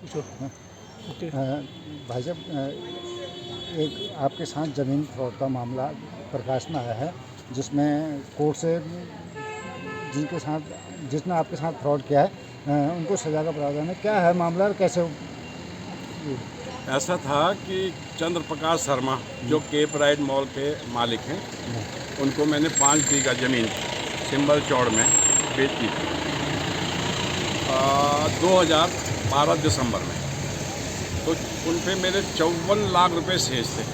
हाँ, ओके। भाई साहब, एक आपके साथ ज़मीन फ्रॉड का मामला प्रकाश में आया है, जिसमें कोर्ट से जिसने आपके साथ फ्रॉड किया है, उनको सज़ा का प्रावधान है। क्या है मामला और कैसे ऐसा था कि चंद्र प्रकाश शर्मा जो केप राइड मॉल के मालिक हैं, उनको मैंने 5 बीघा ज़मीन सिंबल चौड़ में बेची थी 2012 दिसंबर में। तो उन पे मेरे 54 लाख रुपए शेष थे।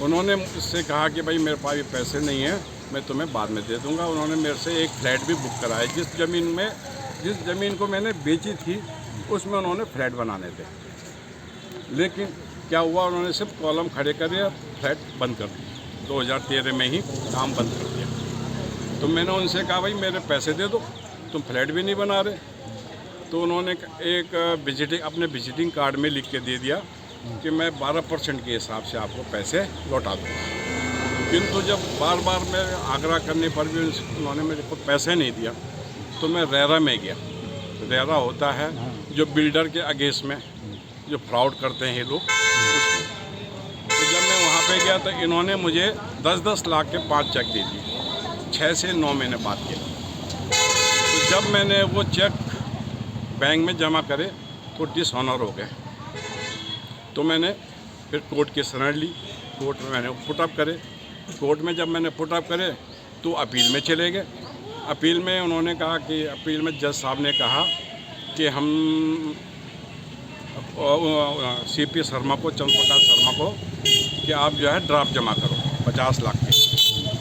उन्होंने मुझसे कहा कि भाई मेरे पास ये पैसे नहीं हैं, मैं तुम्हें बाद में दे दूंगा। उन्होंने मेरे से एक फ्लैट भी बुक कराया। जिस ज़मीन को मैंने बेची थी उसमें उन्होंने फ्लैट बनाने थे, लेकिन क्या हुआ, उन्होंने सिर्फ कॉलम खड़े करे और फ्लैट बंद कर दिया। 2013 में ही काम बंद कर दिया। तो मैंने उनसे कहा भाई मेरे पैसे दे दो, तुम फ्लैट भी नहीं बना रहे। तो उन्होंने एक अपने विजिटिंग कार्ड में लिख के दे दिया कि मैं 12% के हिसाब से आपको पैसे लौटा दूँगा। किंतु जब बार बार मैं आग्रह करने पर भी उन्होंने मेरे को पैसे नहीं दिया, तो मैं रेरा में गया। रेरा होता है जो बिल्डर के अगेंस्ट में जो फ्रॉड करते हैं ये लोग। तो जब मैं वहाँ पे गया तो इन्होंने मुझे 10-10 लाख के 5 चेक दे दिए 6 से 9 महीने बाद के। तो जब मैंने वो चेक बैंक में जमा करे तो डिसऑनर हो गए। तो मैंने फिर कोर्ट की शरण ली। कोर्ट में मैंने पुटअप करे। कोर्ट में जब मैंने पुटअप करे तो अपील में चले गए। अपील में उन्होंने कहा कि अपील में जज साहब ने कहा कि हम सीपी शर्मा को, चंद्र प्रकाश शर्मा को, कि आप जो है ड्राफ्ट जमा करो 50 लाख के।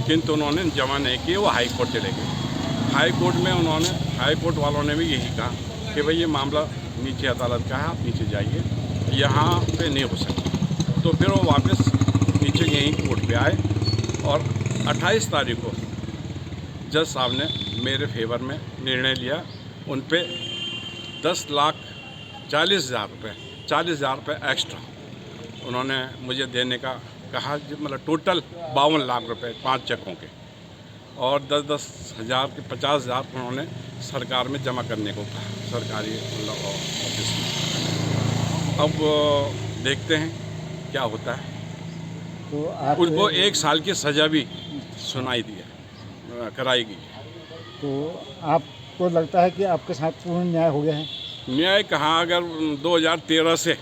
किंतु उन्होंने जमा नहीं किए, वो हाई कोर्ट चले गए। हाई कोर्ट वालों ने भी यही कहा कि भाई ये मामला नीचे अदालत का है, आप नीचे जाइए, यहाँ पे नहीं हो सकता। तो फिर वो वापस नीचे यहीं कोर्ट पे आए और 28 तारीख को जज साहब ने मेरे फेवर में निर्णय लिया। उन पे 10,40,000 रुपये एक्स्ट्रा उन्होंने मुझे देने का कहा, मतलब टोटल 52 लाख रुपए 5 चेकों के, और 10-10 हज़ार के 50,000 उन्होंने सरकार में जमा करने को कहा, सरकारी ऑफिस में। अब देखते हैं क्या होता है। तो आप उनको 1 साल की सज़ा भी सुनाई दी है, कराई गई है। तो आपको लगता है कि आपके साथ पूर्ण न्याय हो गया है? न्याय कहाँ, अगर 2013 से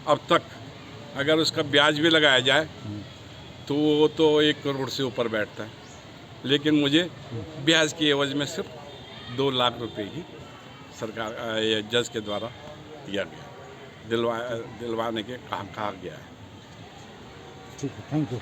अब तक अगर उसका ब्याज भी लगाया जाए तो वो तो 1 करोड़ से ऊपर बैठता है, लेकिन मुझे ब्याज की एवज में सिर्फ 2 लाख रुपए ही सरकार जज के द्वारा दिया गया, दिलवाने के कहा गया है। ठीक है, थैंक यू।